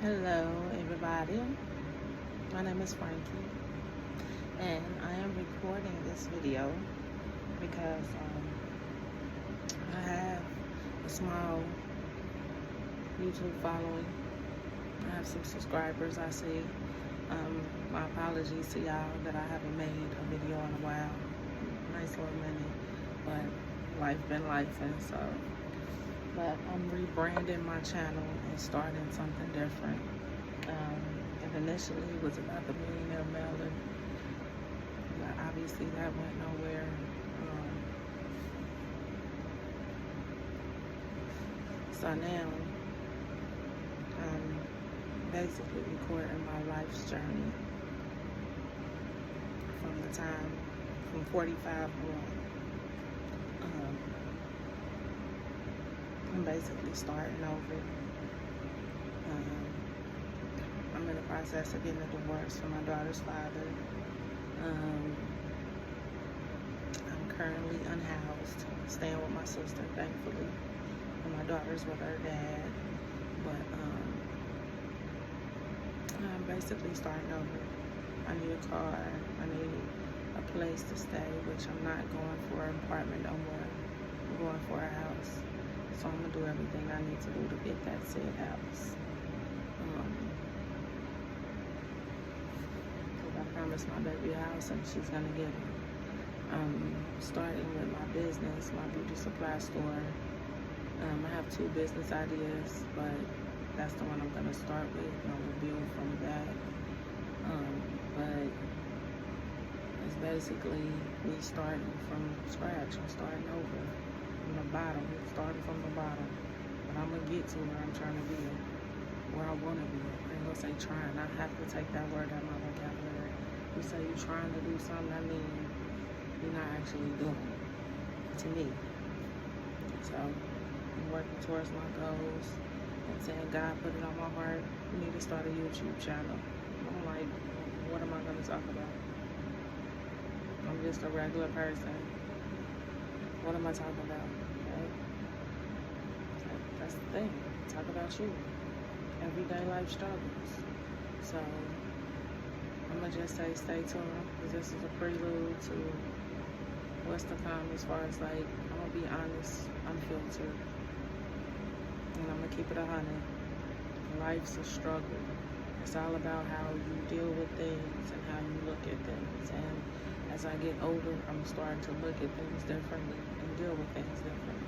Hello, everybody. My name is Frankie, and I am recording this video because I have a small YouTube following. I have some subscribers, I see. My apologies to y'all that I haven't made a video in a while. Nice little minute, but life been life, and so. But I'm rebranding my channel and starting something different. And initially it was about the millionaire mailer, but obviously that went nowhere. So now I'm basically recording my life's journey from 45 on. I'm basically starting over. I'm in the process of getting a divorce from my daughter's father. I'm currently unhoused, staying with my sister, thankfully, and my daughter's with her dad. But I'm basically starting over. I need a car. I need a place to stay, which I'm not going for an apartment no more. I'm going for a house. So I'm gonna do everything I need to do to get that said house. I promised my baby a house, and she's gonna get it. Starting with my business, my beauty supply store. I have 2 business ideas, but that's the one I'm gonna start with. And I'm gonna build from that. But it's basically me starting from scratch and starting over. From the bottom, starting from the bottom. But I'm gonna get to where I'm trying to be, where I wanna be. I ain't gonna say trying. I have to take that word out of my vocabulary. You say you're trying to do something, I mean you're not actually doing it. To me. So I'm working towards my goals and saying, God put it on my heart. You need to start a YouTube channel. I'm like, what am I gonna talk about? I'm just a regular person. What am I talking about? Right? That's the thing. Talk about you. Everyday life struggles. So I'm gonna just say stay tuned, because this is a prelude to what's to come. As far as like, I'm gonna be honest, unfiltered, and I'm gonna keep it 100. Life's a struggle. It's all about how you deal with things and how you look at things. And as I get older, I'm starting to look at things differently and deal with things differently.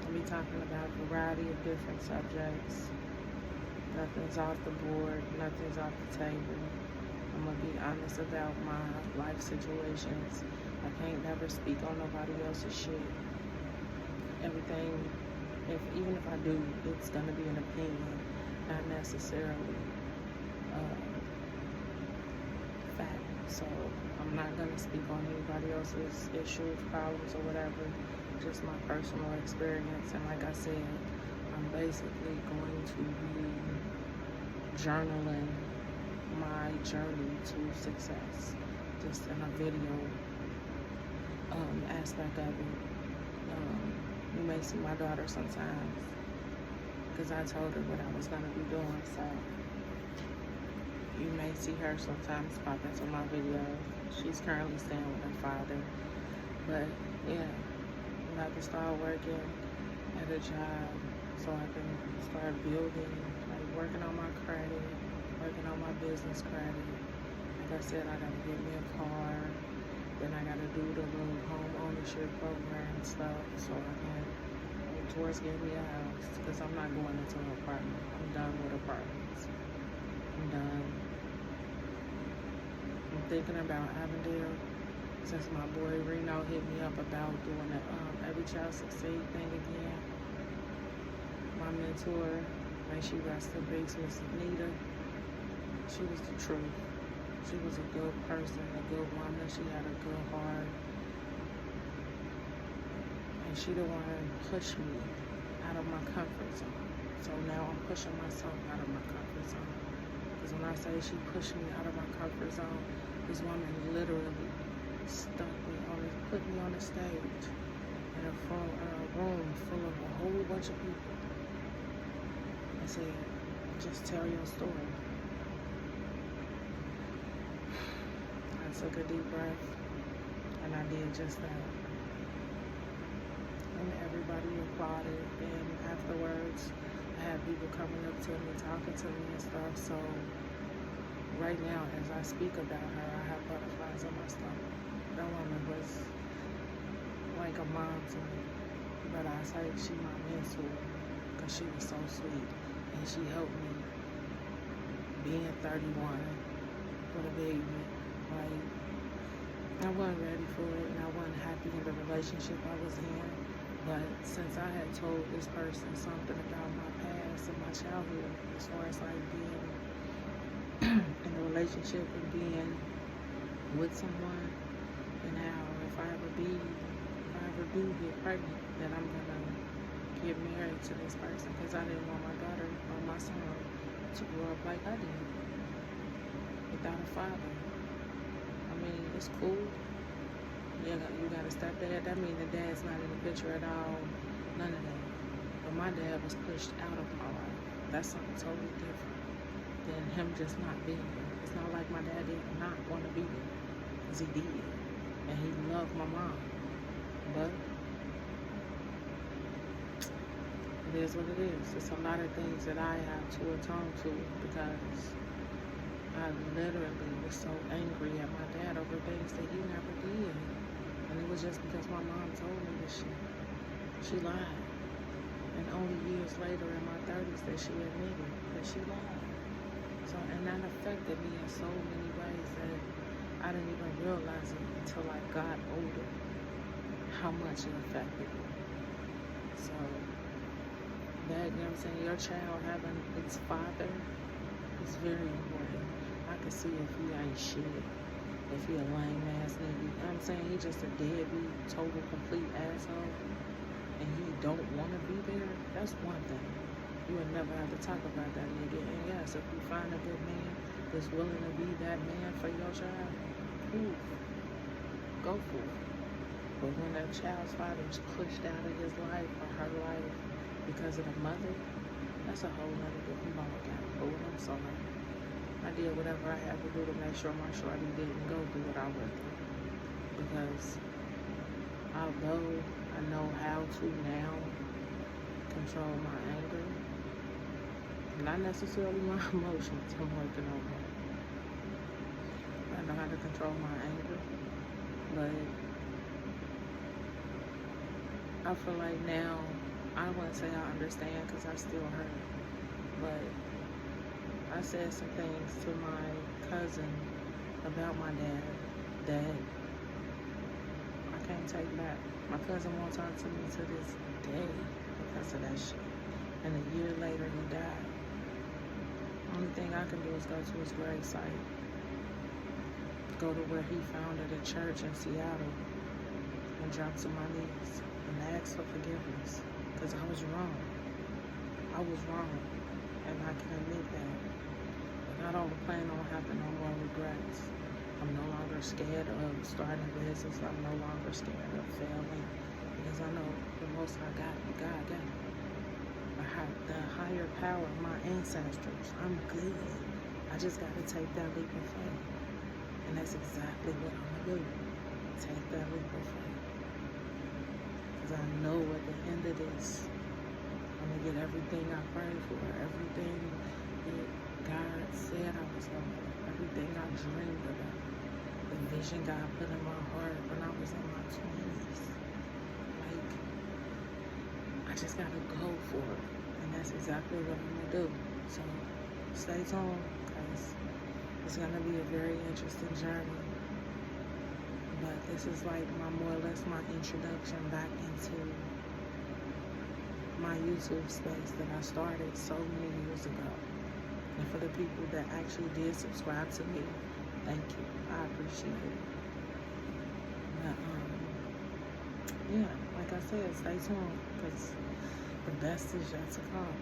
I'll be talking about a variety of different subjects. Nothing's off the board, nothing's off the table. I'm gonna be honest about my life situations. I can't never speak on nobody else's shit. Everything, even if I do, it's gonna be an opinion, not necessarily fact. So I'm not gonna speak on anybody else's issues, problems, or whatever. Just my personal experience. And like I said, I'm basically going to be journaling my journey to success, just in a video aspect of it. You may see my daughter sometimes, because I told her what I was going to be doing, so you may see her sometimes pop into my videos. She's currently staying with her father, but yeah, I'm about to start working at a job so I can start building, like working on my credit, working on my business credit. Like I said, I gotta get me a car, then I gotta do the little home ownership program stuff so I can work towards getting me a house, because I'm not going into an apartment. I'm done with apartments. I'm done. I'm thinking about Avondale, since my boy Reno hit me up about doing the Every Child Succeed thing again. My mentor, may she rest in peace, Miss Nita, she was the truth. She was a good person, a good woman. She had a good heart. And she the one who pushed me out of my comfort zone. So now I'm pushing myself out of my comfort zone. Because when I say she pushed me out of my comfort zone, this woman literally put me on the stage. And in a room full of a whole bunch of people. I said, just tell your story. I took a deep breath and I did just that. And everybody applauded, and afterwards I had people coming up to me, talking to me and stuff. So right now, as I speak about her, I have butterflies on my stomach. That woman was like a mom to me, but I say she my mentor because she was so sweet, and she helped me being 31 with a baby. Like, I wasn't ready for it, and I wasn't happy in the relationship I was in. But since I had told this person something about my past and my childhood, as far as like being in a relationship and being with someone, and how if I ever do get pregnant, then I'm gonna get married to this person, because I didn't want my daughter or my son to grow up like I did, without a father. I mean, it's cool. Yeah, you got a stepdad. That means the dad's not in the picture at all. None of that. But my dad was pushed out of my life. That's something totally different than him just not being there. It's not like my dad did not want to be there, because he did. And he loved my mom. But it is what it is. It's a lot of things that I have to atone to, because I literally was so angry at my dad over things that he never did. And it was just because my mom told me that she lied. And only years later in my 30s that she admitted that she lied. So, and that affected me in so many ways that I didn't even realize it until I got older, how much it affected me. So, that, you know what I'm saying, your child having its father is very important. I can see if he ain't shit, if he a lame ass nigga, you know what I'm saying, he just a deadbeat, total, complete asshole, and he don't want to be there, that's one thing. You would never have to talk about that nigga. And yes, if you find a good man that's willing to be that man for your child, ooh, go for it. But when that child's father is pushed out of his life or her life because of the mother, that's a whole other different ballgame. But I'm sorry. I did whatever I had to do to make sure my shorty didn't go through what I went through. Because although I know how to now control my anger, not necessarily my emotions, I'm working on that. I know how to control my anger, but I feel like now, I wouldn't say I understand because I still hurt, but I said some things to my cousin about my dad that I can't take back. My cousin won't talk to me to this day because of that shit. And a year later, he died. Only thing I can do is go to his grave site. Go to where he founded a church in Seattle and drop to my knees and ask for forgiveness. Because I was wrong. I was wrong. And I can admit that. But I don't plan on having no more regrets. I'm no longer scared of starting a business. I'm no longer scared of failing. Because I know the most I got, God got me. The higher power, my ancestors, I'm good. I just got to take that leap of faith. And that's exactly what I'm going to do. Take that leap of faith. Because I know at the end of this, I'm going to get everything I prayed for, everything that God said I was going to do, everything I dreamed about, the vision God put in my heart when I was in my 20s. Like, I just got to go for it. And that's exactly what I'm going to do. So, stay tuned, because it's going to be a very interesting journey. But this is like more or less my introduction back into my YouTube space that I started so many years ago. And for the people that actually did subscribe to me, thank you. I appreciate it. But, yeah, like I said, stay tuned, because the best is yet to come.